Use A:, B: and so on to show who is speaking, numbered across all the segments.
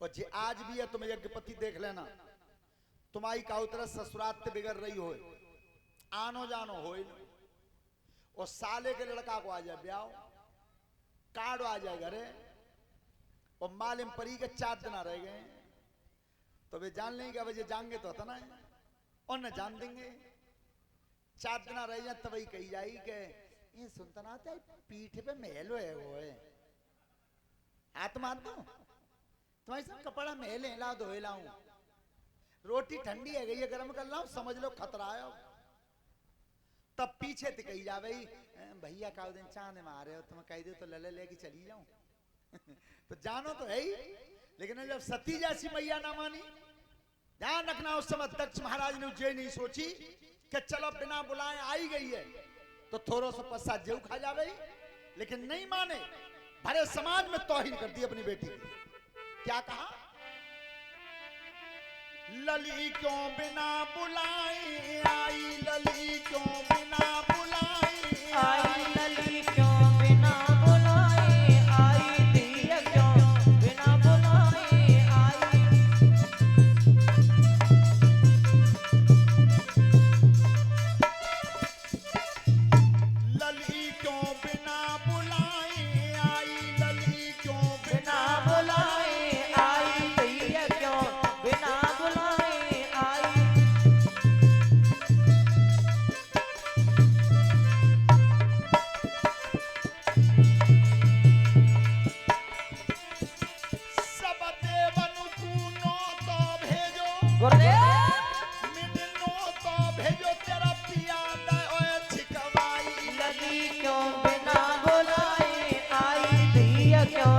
A: और जे आज भी है, तुम यज्ञपति देख लेना, तुम्हारी का उतर ससुरात ते बिगड़ रही हो, आनो जानो हो, और साले के लड़का को आ जाए ब्याह, कार्ड आ जाए घरे, और मालिम परी के 4 दिन रह गए, तो वे जान लेंगे अब जाएंगे तो होता ना है, और न जान देंगे 4 दिन रह जाए, तब ही कही जाएगी कि ये सुनता ना आता है पीठ पे महल है वो है, हाथ मार दो तुम्हारी सब कपड़ा महल हिला दो हिलाऊं, रोटी ठंडी है गई है गर्म कर लाऊं, समझ लो खतरा है। तब पीछे ते कही जा भाई भैया का दिन चांद मारे हो, तुम कह दो तो लले लेके चली जाऊं तो जानो तो है ही, लेकिन जब सती जैसी मैया ना मानी, ध्यान रखना उस समय दक्ष महाराज ने ये नहीं सोची कि चलो बिना बुलाए आई गई है तो थोड़ा सा पश्चात जेऊ खा जावे, लेकिन नहीं माने, भरे समाज में तौहीन कर दी अपनी बेटी की। क्या कहा, लली क्यों बिना बुलाए आई, लली क्यों बिना बुलाए आई,
B: लली क्यों बिना बुलाए आई, दिया क्यों बिना बुलाए आई।
A: लली क्यों बिना बुलाए आई, लली क्यों बिना
B: बुलाए आई, दिया क्यों बिना बुलाए आई।
A: सब देवन को तो भेजो,
B: गुरुदेव
A: मिलनो तो भेजो, तेरा पिया दे छिकवाई,
B: लली क्यों बिना बुलाए आई, दिया क्यों।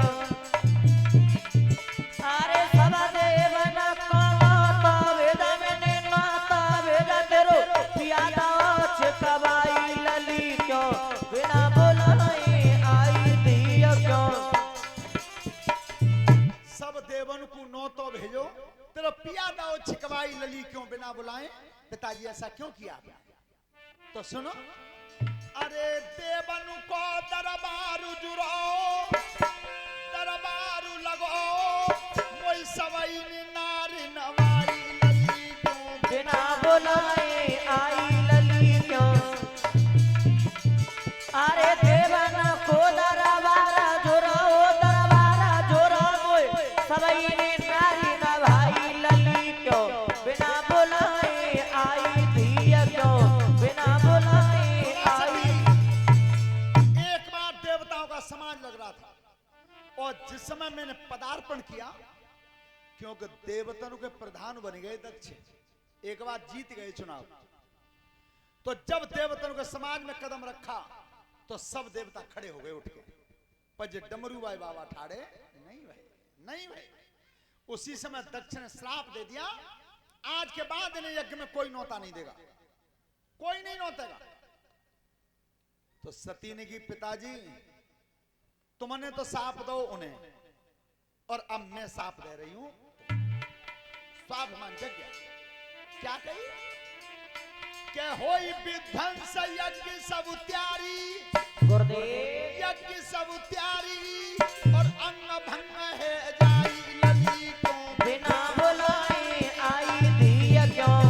B: अरे सब देवन को माता वेदा मैंने माता वेदा तेरो पिया दाच कबाई, लली क्यों बिना बुलाए आई, दिया क्यों।
A: सब देवन को नो तो भेजो, तेरा पिया दाओ छिकवाई, लली क्यों बिना बुलाए। पिताजी ऐसा क्यों किया, तो सुनो, अरे देवन को दरबार जुड़ो, दरबार लगो, मोई सवई नारी नवाई, लली क्यों
B: बिना बुलाए आई, लली क्यों। अरे देवन को दरबारा जोरो, दरबारा जोरो मोय सबई ने नारी न भाई, लली क्यों बिना बुलाए आई, दिया क्यों बिना बुलाए आई।
A: एक बार देवताओं का समाज लग रहा था, और जिस समय मैंने पदार्पण किया, क्योंकि देवताओं के प्रधान बन गए दक्ष, एक बार जीत गए चुनाव, तो जब देवताओं के समाज में कदम रखा तो सब देवता खड़े हो गए उठ के, पर जो डमरू भाई बाबा ठाड़े नहीं भाई, नहीं भाई। उसी समय दक्ष ने श्राप दे दिया, आज के बाद इन्हें यज्ञ में कोई नौता नहीं देगा, कोई नहीं नौतेगा। तो सती ने की, पिताजी तुमने तो साप दो उन्हें, और अब मैं साप दे रही हूं, स्वाभिमान जग गया। क्या कही, के होई विध्वंस यज्ञ सब त्यारी,
B: गुरुदेव
A: यज्ञ सब त्यारी, और अंग भंग है जाई, लली क्यों
B: बिना बुलाए आई, दिया क्यों।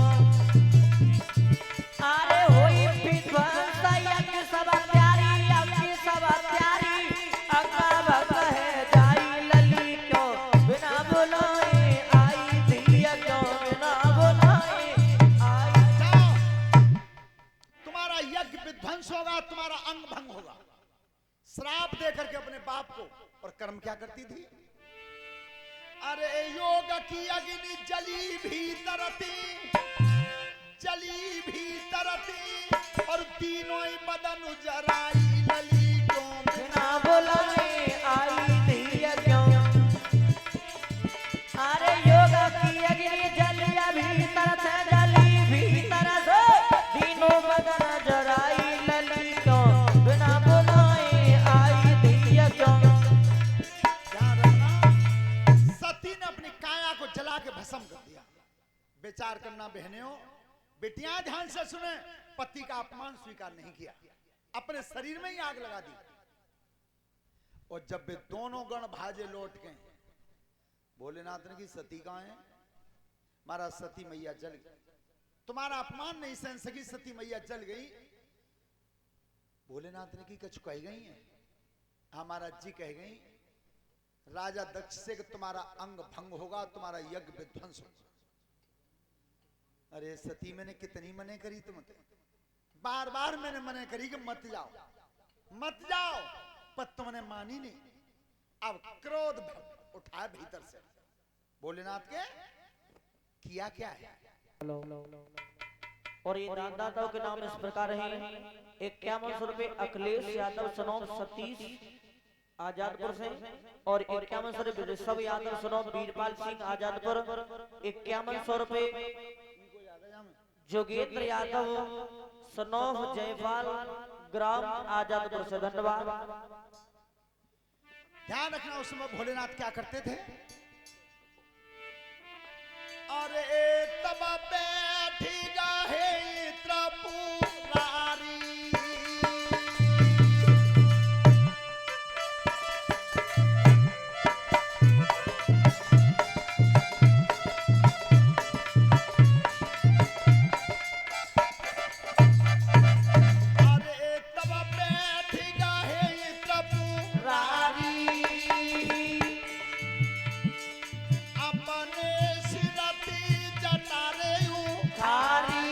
B: अरे होई विध्वंस यज्ञ सब त्यारी, यज्ञ सब त्यारी, अंग भंग है जाई, लली क्यों बिना बुलाए आई, दिया क्यों बिना बुलाए आई।
A: जाओ, तुम्हारा यज्ञ विध्वंस होगा, तुम्हारा अंग भंग होगा। श्राप देकर के अपने बाप को, और कर्म क्या करती थी, अरे योग की अग्नि जली भीतर थी, जली भीतर थी, और तीनों ही बदन जराई, लली क्यों
B: बिना बुलाए आई, दिया क्यों। अरे योग की अग्नि जलिया भीतर से, जली भीतर से, तीनों बदन जराई, लली क्यों बिना बुलाए आई, दिया क्यों।
A: ध्यान रखना, सती ने अपनी काया को जला के भस्म कर दिया। विचार करना बहनियों, बेटियां ध्यान से सुने, पति का अपमान स्वीकार नहीं किया, अपने शरीर में ही आग लगा दी। और जब वे दोनों गण भाजे लौट गए, भोलेनाथ ने की सती कहाँ है? महाराज सती मैया जल गई, तुम्हारा अपमान नहीं सहन सकी, सती मैया जल गई। भोलेनाथ ने की कछ कह गई है? हमारा जी कह गई राजा दक्ष से कि तुम्हारा अंग भंग होगा, तुम्हारा यज्ञ विध्वंस होगा। अरे सती मैंने कितनी मने करी तुमसे, बार बार मैंने मने करी कि मत जाओ मत जाओ, पर तुमने मानी नहीं। अब क्रोध उठाया भीतर से भोलेनाथ के, किया क्या है?
B: और ये दानदाताओं के नाम इस प्रकार हैं। 5100 रुपए अखिलेश यादव सनोम सतीश आजादपुर से, और 5100 रुपए ऋषभ यादव सनोम वीरपाल सिंह आजादपुर, 5100 रुपए जोगेंद्र यादव सनोम जयपाल ग्राम आजादपुर से। धन्यवाद।
A: ध्यान रखना उस समय भोलेनाथ क्या करते थे। अरे तब बैठी गाहे त्रिपुरारी, अरे तब बैठी गाहे त्रिपुरारी, अपने सिरती जटारे उखारी,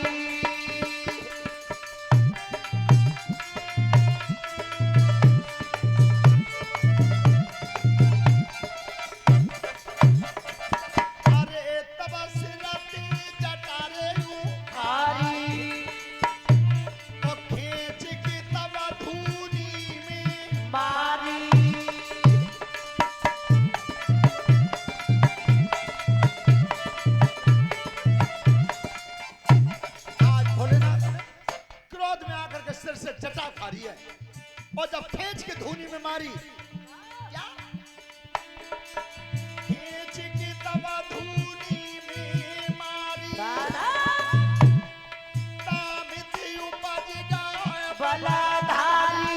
A: अरे तब सिरती जटारे उखारी, और खींच की तब धूनी में
B: मारी
A: आज भोलेनाथ क्रोध में आकर के सिर से जटा उखाड़ी है, और जब खींच के धूनी में मारी, क्या खींच की तब धूनी में मारी, तामिति उपज गाय
B: बलधारी।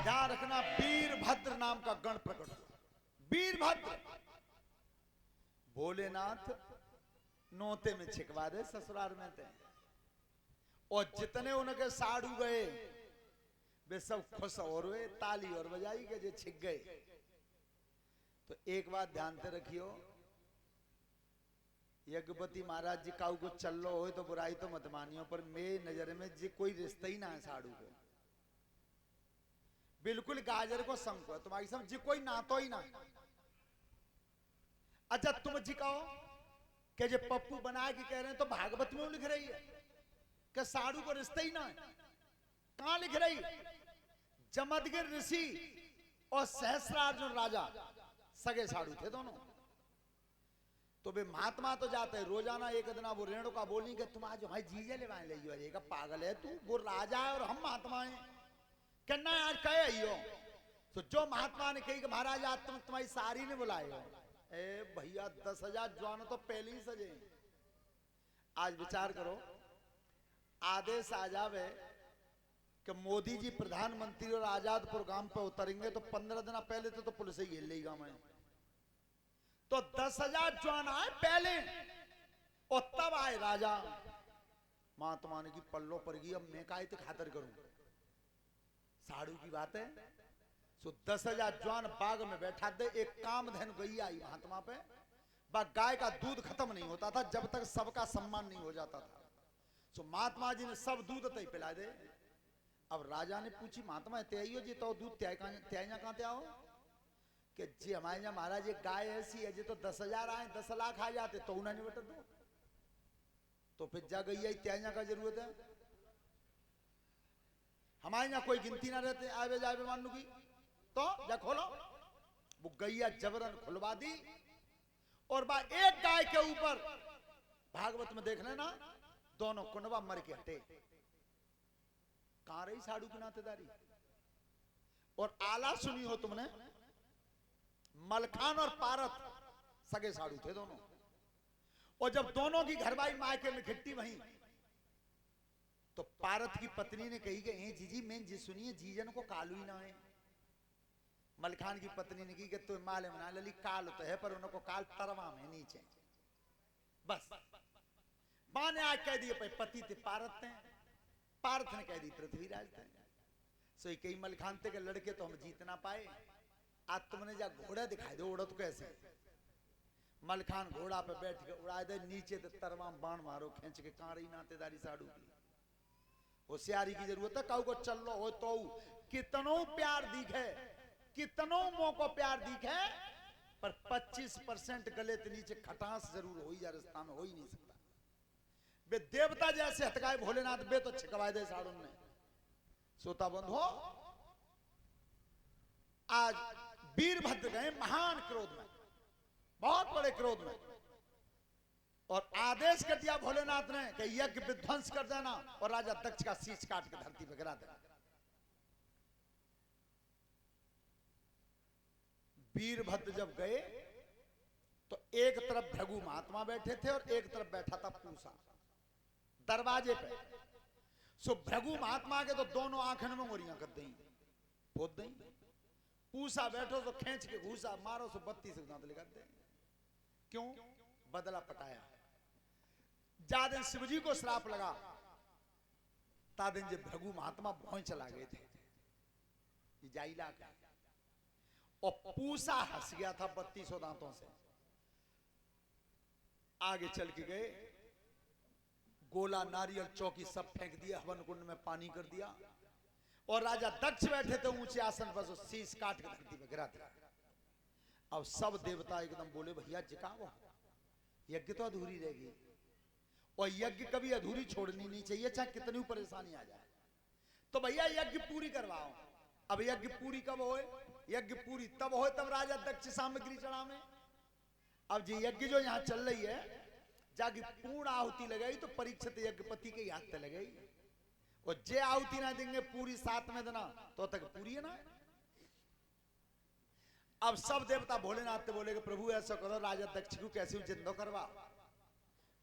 A: ध्यान रखना, वीरभद्र नाम का गण प्रकट हुआ। वीरभद्र भोलेनाथ नोते में छिकवा दे ससुराल में थे, और जितने उनके साड़ू गए वे सब खुश और हुए, ताली और बजाई के जो छिक गए। तो एक बात ध्यान से रखियो, यज्ञपति महाराज जी काऊ को चल लो हो तो बुराई तो मत मानियो, पर मेरी नजर में जी कोई रिश्ता ही ना है साड़ू को, बिल्कुल गाजर को संग को तुम्हारी समझ जी कोई नातो ही ना। अच्छा तुम जी कहो कि जे पप्पू बना के कह रहे हैं तो भागवत में लिख रही है कि साड़ू को रिश्ता ही ना है, कहां लिख रही? जमदगिर ऋषि और सहस्रार्जुन राजा सगे साड़ू थे दोनों। तो वे महात्मा तो जाते हैं रोजाना, एक दिन वो रेणु का बोली कि तुम आज हमारे जीजे ले ले, पागल है तू, वो राजा है और हम महात्मा हैं, कहना आज कहे आइयो। तो जो महात्मा ने कही कि महाराज आज तुम्हारी सारी ने बुलाए हो, ए भैया 10,000 जवान तो पहले ही सजे। आज विचार करो, आदेश आ जावे कि मोदी जी प्रधानमंत्री और आजादपुर गांव पे उतरेंगे तो 15 दिन पहले तो पुलिस ही हिल लेगा मैं, तो 10,000 जवान आए पहले, और तब आए राजा। महात्मा ने की पल्लो पर गई, अब मैं काहे खातर करूं, साड़ू की बात है। सो 10,000 जवान बाग में बैठा दे, एक कामधेनु गई आई महात्मा पे, गाय का दूध खत्म नहीं होता था जब तक सबका सम्मान नहीं हो जाता था। सो महात्मा जी ने सब दूध तय पिला दे। अब राजा ने पूछी महात्मा त्याइयो जी तो दूध त्याइया कहां ते आओ, कि जी हमारे यहाँ महाराज एक गाय ऐसी है जी तो 10,000 आए 10 लाख आ जाते तो उन्हें नहीं बता दो, तो फिर जा गई त्याइया का जरूरत है। हमारे यहाँ कोई गिनती ना रहते आवे जावे मान की, तो जा खोलो। वो गैया जबरन खुलवा दी, और बा एक गाय के ऊपर भागवत में देख लेना दोनों कुंडवा मर के हटे। कहां रही साड़ू की नातेदारी? और आला सुनी हो तुमने, मलखान और पारत सगे साड़ू थे दोनों, और जब दोनों की घरवाई मायके में खिट्टी वहीं, तो पारत की पत्नी ने कही कि ए जीजी मैं जी सुनिए जीजन को कालू ही ना है। मलखान की पत्नी ने की कि तू माले मना लली काल तो है पर उनको काल तरवा में नीचे बस मां ने आज कह दिए पति थे पारत ने, पारत ने कह दी पृथ्वीराज थे। सो कई मलखान थे के लड़के तो हम जीत ना पाए, आज तुमने जा घोड़ा दिखाई दो उड़त कैसे। मलखान घोड़ा पे बैठ के उड़ा दे नीचे तो तरवा बाण मारो खींच के कांड़ी नातेदारी साड़ू की। होशियारी की जरूरत है, काऊ को चल लो हो तो कितनों प्यार दिखे, कितनों मौको प्यार दिखे, पर 25% गले के नीचे खटास जरूर हो ही जा रास्ता में हो ही नहीं सकता। बे देवता जैसे हटकाए भोलेनाथ बे तो छिकवाए दे साड़ू ने। सोता बंद हो। आज वीरभद्र गए महान क्रोध में, बहुत बड़े क्रोध में, और आदेश कर दिया भोलेनाथ ने कि यज्ञ विध्वंस कर देना और राजा दक्ष का शीश काट के धरती पर गिरा देना। वीरभद्र जब गए तो एक तरफ भृगु महात्मा बैठे थे और एक तरफ बैठा था पूसा दरवाजे पे। सो भृगु महात्मा के तो दोनों आंखन में मोरियां कर दी पोत दी। पूसा बैठो तो खींच के घूसा मारो सो 32 दांत लगा दे। क्यों? बदला पटाया। जा दिन शिवजी को श्राप लगा ता दिन जे भृगु महात्मा भौं चला गए थे ये जाइला का, और पूसा हंस गया था 32 दांतों से। आगे चल के गए, गोला नारियल चौकी सब फेंक दिया, हवन कुंड में पानी कर दिया, और राजा दक्ष बैठे थे ऊंचे आसन पर, शीश काट के धरती पे गिरा दिया। अब सब देवता एकदम बोले भैया जिकाओ, यज्ञ तो अधूरी रहेगी, और यज्ञ कभी अधूरी छोड़नी नहीं चाहिए चाहे कितनी परेशानी आ जाए। तो भैया यज्ञ पूरी करवाओ। अब यज्ञ पूरी कब होए? यज्ञ पूरी तब होए तब राजा दक्ष सामग्री चढ़ावे। अब जी यज्ञ जो यहाँ चल रही है जाके पूर्ण आहुति लगाई तो परीक्षित यज्ञपति के हाथ लगाई, और जे आहुति ना देंगे पूरी 7 में देना तो तक पूरी है ना। अब सब देवता भोलेनाथ से बोले कि प्रभु ऐसा करो राजा दक्ष को कैसे जिंदो करवा।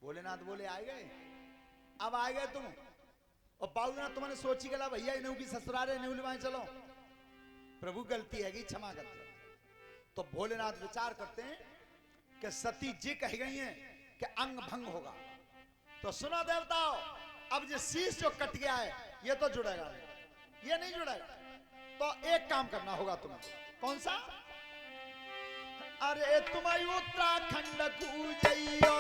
A: भोलेनाथ बोले आए गए, अब आए गए तुम, और बाबूनाथ तुमने सोची गला भैया इन्हों की ससुराल है इन्हें चलो। प्रभु गलती है कि क्षमा करते। तो भोलेनाथ विचार करते हैं कि सती जी कह गई हैं कि अंग भंग होगा, तो सुनो देवताओं अब जो शीश जो कट गया है ये तो जुड़ेगा नहीं, ये नहीं जुड़ेगा। तो एक काम करना होगा तुम्हें। कौन सा? अरे तुम उत्तराखंड को जाइयो,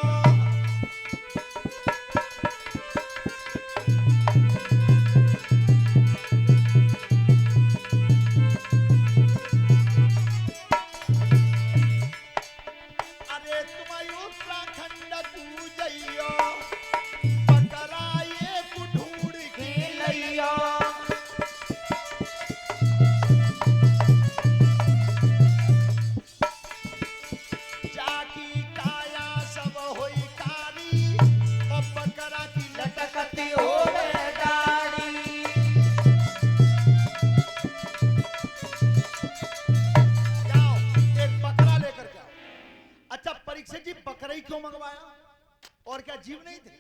A: और क्या जीव नहीं थे?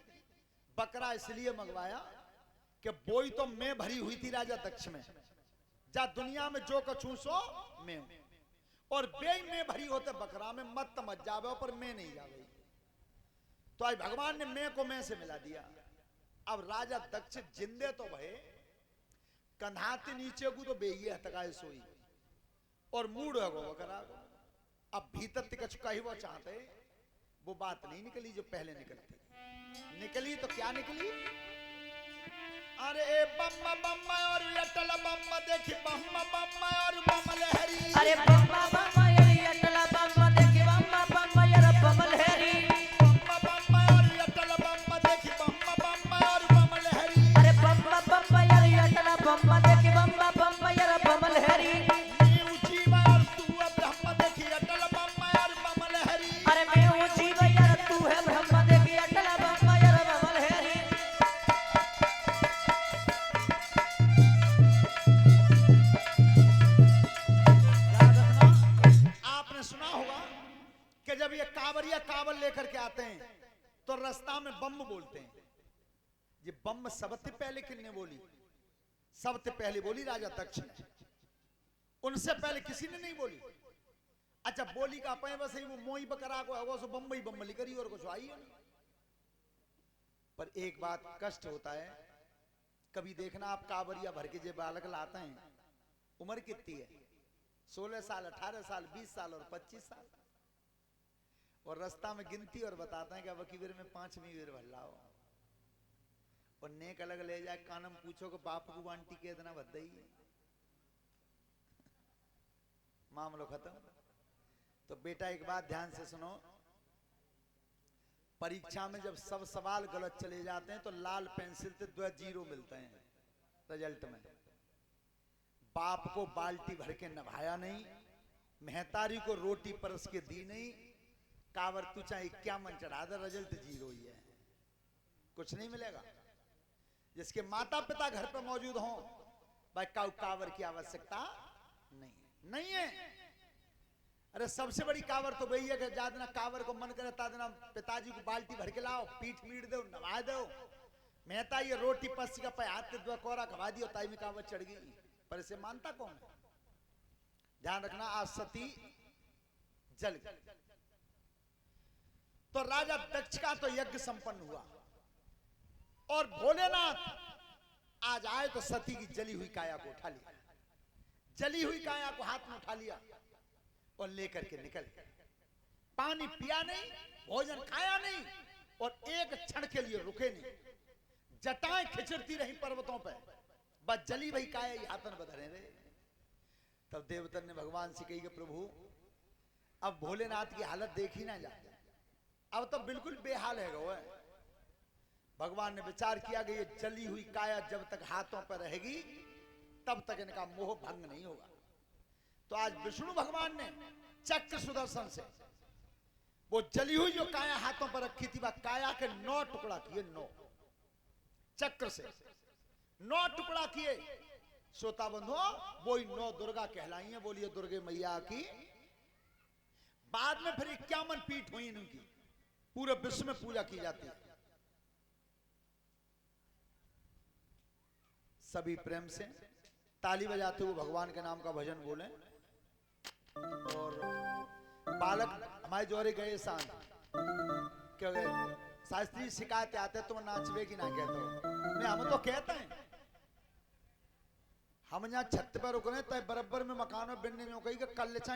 A: बकरा इसलिए मंगवाया कि बोई तो मैं भरी हुई थी राजा दक्ष में, जा दुनिया में जो कछू सो मैं, और बेई में भरी होते बकरा में मत मत जावे पर मैं नहीं जावे। तो आज भगवान ने मैं को मैं से मिला दिया। अब राजा दक्ष जिंदे तो भय कंधाते नीचे को तो बेइए हटकाए सोई, और मूड है बकरा। अब भीतर कछ कही वो चाहते वो बात नहीं निकली जो पहले निकलती। निकली तो क्या निकली? अरे बम्मा बम्मा और अटल बम्मा देखी बम्मा बम्मा और बम लहरी।
B: अरे बम्मा बम्मा और अटल बम्मा देखी बम्मा बम्मा और बम लहरी।
A: बम्मा बम्मा और अटल बम्मा देखी बम्मा बम्मा और बम लहरी।
B: अरे बम्मा बम्मा और अटल बम्मा देखी बम्मा बम्मा और बम लहरी।
A: मैं ऊंची और तू ब्रह्मा देखी अटल बम्मा और बम लहरी।
B: अरे मैं ऊंची और तू है ब्रह्मा देखी अटल बम्मा और बम लहरी।
A: सुना होगा कि जब ये कांवरिया कांवल लेकर के आते हैं तो रास्ता में बम बोलते हैं। ये बम सबसे पहले किसने बोली? सबसे पहले बोली राजा दक्ष ने, उनसे पहले किसी ने नहीं बोली। अच्छा बोली का पे बस वो मोई बकरा को है सो बम्बई बम्बली करी और कुछ आई है। पर एक बात कष्ट होता है, कभी देखना आप कांवरिया भर के जो बालक लाते हैं, उम्र कितनी है? 16 साल, 18 साल, 20 साल और 25 साल, और रास्ता में गिनती और बताते हैं कि अब की बेर में 5वीं बेर भर लाओ, और नेक अलग ले जाए कानम पूछो कि बाप को आंटी के इतना बदई मामलो खत्म। तो बेटा एक बात ध्यान से सुनो, परीक्षा में जब सब सवाल गलत चले जाते हैं तो लाल पेंसिल से 2 0 मिलते हैं रिजल्ट में। बाप को बाल्टी भर के नभाया नहीं, मेहतारी को रोटी परस के दी नहीं, कावर तू चाहे क्या मन चढ़ा दे, रिजल्ट 0 ही है, कुछ नहीं मिलेगा। जिसके माता पिता घर पर मौजूद हों, भाई कावर की आवश्यकता नहीं है। अरे सबसे बड़ी कावर तो वही है कि ज्यादा कावर को मन करे तादना पिताजी को बाल्टी भर के लाओ, पीठ मीट दो, नवा दो, मेहता ये रोटी पसी का पे हाथ से 2 कोरा खवा दियो, ताई में कावर चढ़ गई। पर इसे मानता कौन है? ध्यान रखना, आज सती जल गई। तो राजा दक्ष का तो यज्ञ संपन्न हुआ, और भोलेनाथ आज आए तो सती की जली हुई काया को उठा लिया, जली हुई काया को हाथ में उठा लिया और लेकर के निकल गए। पानी पिया नहीं, भोजन खाया नहीं, और एक क्षण के लिए रुके नहीं। जटाएं खिचड़ती रही पर्वतों पर, बस जली वही काया ही हाथन बधरे रहे। तब देवतन ने भगवान से कही कि प्रभु अब भोलेनाथ की हालत देखी ना जाए, अब तो बिल्कुल बेहाल है गो। भगवान ने विचार किया कि ये जली हुई काया जब तक हाथों पर रहेगी तब तक इनका मोह भंग नहीं होगा। तो आज विष्णु भगवान ने चक्र सुदर्शन से वो जली हुई जो काया हाथों पर रखी थी, वह काया के 9 टुकड़ा किए, 9 चक्र से 9 टुकड़ा किए। श्रोता बंधुओं, वो 9 दुर्गा कहलाई है, बोलिए दुर्गे मैया की। बाद में फिर 51 पीठ हुई इनकी, पूरे विश्व में पूजा की जाती है। सभी प्रेम से ताली बजाते हुए भगवान के नाम का भजन बोलें। और बालक हमारे जोरे गए शांत क्यों गए? शास्त्री शिकायत आते तुम नाचवे की ना कहते हो, मैं हम तो कहते हैं। हम यहाँ छत पर रुक रहे तय बराबर में मकान में बिन्ने में कही कल